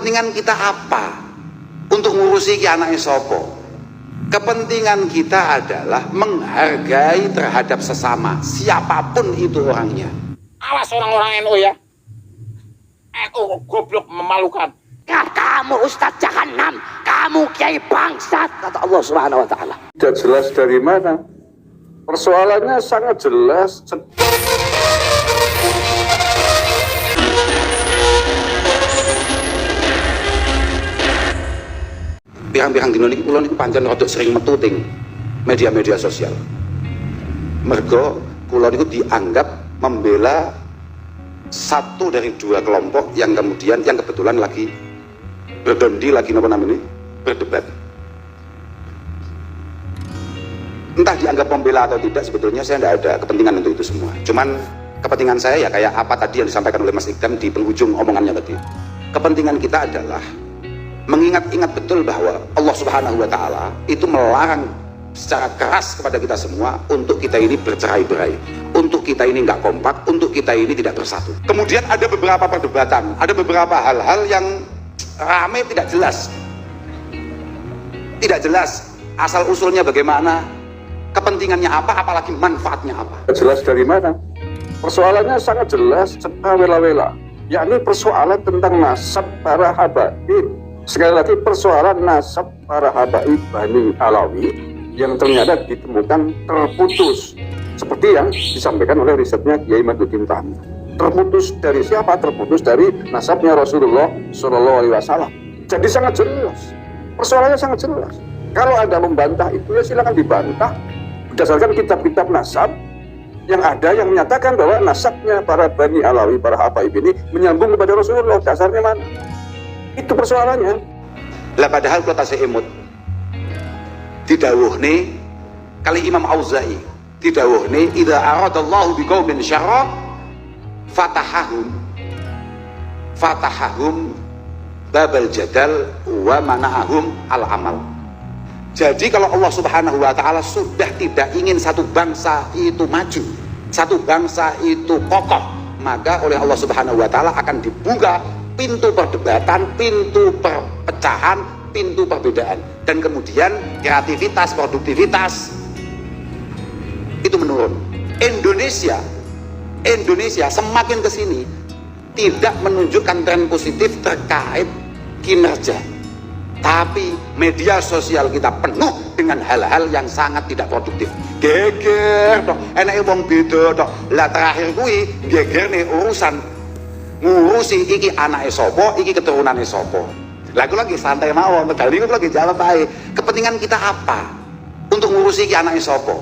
Kepentingan kita apa untuk ngurusi ki anake sopo? Kepentingan kita adalah menghargai terhadap sesama, siapapun itu orangnya. Awas orang-orang NU ya. NU goblok memalukan. Kamu Ustadz Jahannam, kamu kiai bangsat, kata Allah Subhanahu wa taala. Tidak jelas dari mana. Persoalannya sangat jelas. Pirang-pirang dino niki kula niku pancen rada sering metuting media-media sosial. Mergo kula niku dianggap membela satu dari dua kelompok yang kemudian yang kebetulan lagi berdondi, lagi apa namanya, berdebat. Entah dianggap pembela atau tidak, sebetulnya saya tidak ada kepentingan untuk itu semua. Cuman kepentingan saya ya kayak apa tadi yang disampaikan oleh Mas Ikdam di penghujung omongannya tadi. Kepentingan kita adalah mengingat-ingat betul bahwa Allah Subhanahu wa taala itu melarang secara keras kepada kita semua untuk kita ini bercerai-berai, untuk kita ini nggak kompak, untuk kita ini tidak bersatu. Kemudian ada beberapa perdebatan, ada beberapa hal-hal yang rame tidak jelas asal usulnya bagaimana, kepentingannya apa, apalagi manfaatnya apa. Jelas dari mana? Persoalannya sangat jelas, wela-wela, yakni persoalan tentang nasab para habaib. Sekali lagi, persoalan nasab para habaib Bani Alawi yang ternyata ditemukan terputus, seperti yang disampaikan oleh risetnya Kiai Maduddin Fahmi. Terputus dari siapa? Terputus dari nasabnya Rasulullah Shallallahu Alaihi Wasallam. Jadi sangat jelas, persoalannya sangat jelas. Kalau Anda membantah itu ya silakan dibantah berdasarkan kitab-kitab nasab yang ada yang menyatakan bahwa nasabnya para Bani Alawi, para habaib ini menyambung kepada Rasulullah. Dasarnya mana? Itu persoalannya. Lah padahal kula tasih emut didhawuhne kali Imam Auza'i, didhawuhne idza aradallahu biqaumin syarra fatahahum babal jadal wa mana'ahum al amal. Jadi kalau Allah Subhanahu wa taala sudah tidak ingin satu bangsa itu maju, satu bangsa itu kokoh, maka oleh Allah Subhanahu wa taala akan dibuka pintu perdebatan, pintu perpecahan, pintu perbedaan, dan kemudian kreativitas, produktivitas itu menurun. Indonesia semakin kesini tidak menunjukkan tren positif terkait kinerja, tapi media sosial kita penuh dengan hal-hal yang sangat tidak produktif. Geger dong, enake wong beda dong. Lah terakhir kuwi geger nih urusan ngurusi iki anake sapa, iki keturunane sapa. Lah kula lagi santai mawon, tegal niku lagi jawab ae. Kepentingan kita apa untuk ngurusi iki anake sapa?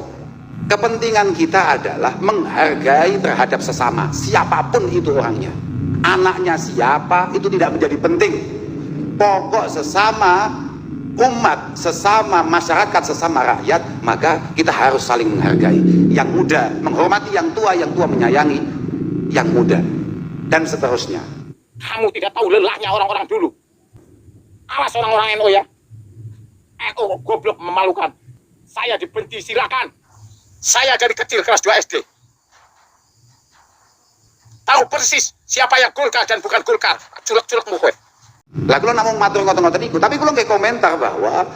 Kepentingan kita adalah menghargai terhadap sesama, siapapun itu orangnya. Anaknya siapa itu tidak menjadi penting. Pokok sesama umat, sesama masyarakat, sesama rakyat, maka kita harus saling menghargai. Yang muda menghormati yang tua menyayangi yang muda, dan seterusnya. Kamu tidak tahu lelahnya orang-orang dulu. Awas orang-orang NU ya. NU goblok memalukan. Saya dibenci, silakan. Saya dari kecil kelas 2 SD. Tahu persis siapa yang Golkar dan bukan Golkar. Culek-culek mukowe. Lah kula namung matur ngoten-ngoten iku, tapi kula nggih komentar bahwa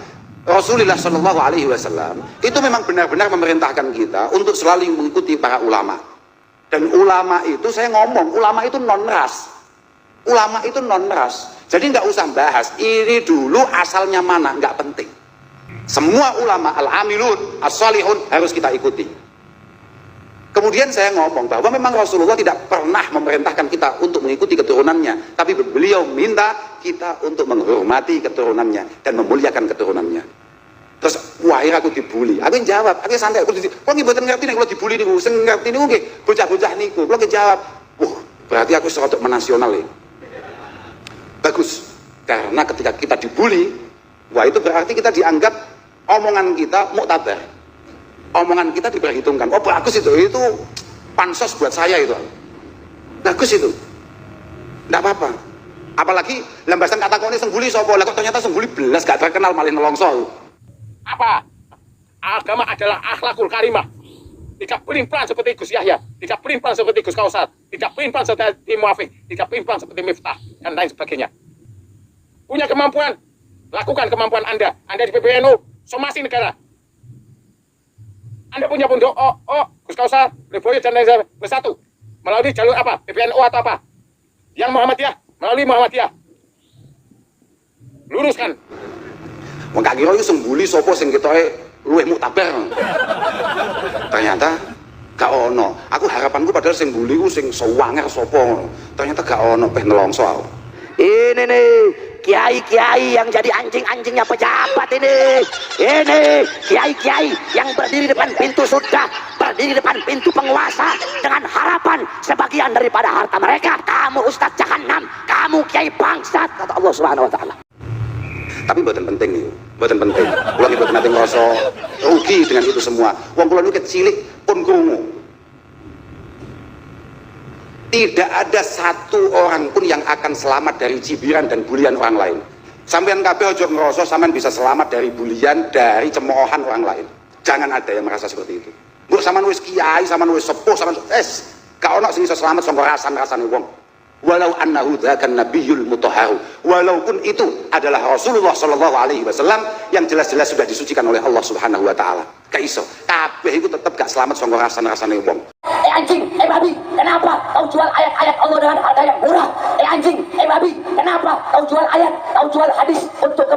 Rasulullah Shallallahu Alaihi Wasallam itu memang benar-benar memerintahkan kita untuk selalu mengikuti para ulama. Dan ulama itu, saya ngomong, ulama itu non-ras. Ulama itu non-ras. Jadi nggak usah bahas ini dulu asalnya mana, nggak penting. Semua ulama al-amilun, as-salihun harus kita ikuti. Kemudian saya ngomong bahwa memang Rasulullah tidak pernah memerintahkan kita untuk mengikuti keturunannya, tapi beliau minta kita untuk menghormati keturunannya dan memuliakan keturunannya. Terus wahir aku dibully, aku jawab, aku santai, aku mboten ngerti nek kula dibully niku, sing ngerti niku nggih bocah-bocah niku. Kula jawab, berarti aku serotok menasional ya. Bagus, karena ketika kita dibully, wah itu berarti kita dianggap omongan kita muktabar, omongan kita diperhitungkan. Oh bagus itu pansos buat saya itu, bagus itu, tidak apa-apa. Apalagi lambasan kata kau ini sengguli sopo, lah kok ternyata sengguli belas gak terkenal malah nelongso. Apa? Agama adalah akhlakul karimah. Tidak pelin-pelan seperti Gus Yahya, tidak pelin-pelan seperti Gus Kausar, tidak pelin-pelan seperti Muafik, tidak pelin-pelan seperti Miftah, dan lain sebagainya. punya kemampuan, lakukan kemampuan Anda. Anda di PBNU, somasi negara. Anda punya pondok, Gus Kausar, Leboyo dan lain-lain bersatu. Melalui jalur apa? PBNU atau apa? Yang Muhammadiyah, melalui Muhammadiyah. Luruskan. Wong gak kira iku sing mbuli sapa sing ketoke luwih muktabar. Ternyata gak ono. Aku harapanku padahal sing mbuli ku sing sewanger sapa ngono. Ternyata gak ono, peh nelongso aku. Ini nih kiai-kiai yang jadi anjing-anjingnya pejabat ini. Ini kiai-kiai yang berdiri depan pintu sudah berdiri depan pintu penguasa dengan harapan sebagian daripada harta mereka. Kamu ustadz jahanam, kamu kiai bangsat, kata Allah Subhanahu wa taala. Tapi mboten penting nih, mboten penting. Kula mboten nate ngrasa rugi dengan itu semua. Wong kula niku cilik pun krungu. Tidak ada satu orang pun yang akan selamat dari cibiran dan bulian orang lain. Sampeyan kabeh aja ngerasa sampeyan bisa selamat dari bulian, dari cemoohan orang lain. Jangan ada yang merasa seperti itu. Mbok sampean wis kiai, sampean wis sepuh, sampean gak ono sing iso selamat saka rasan-rasane wong. Walau annahu dzakan nabiyul mutahharu, walaupun itu adalah Rasulullah sallallahu alaihi wasallam yang jelas-jelas sudah disucikan oleh Allah Subhanahu wa taala. Gak iso. Kabeh itu tetep gak selamat saka rasan-rasane wong. Anjing, babi, kenapa kau jual ayat-ayat Allah dengan harga yang murah? Anjing, babi, kenapa kau jual ayat, kau jual hadis untuk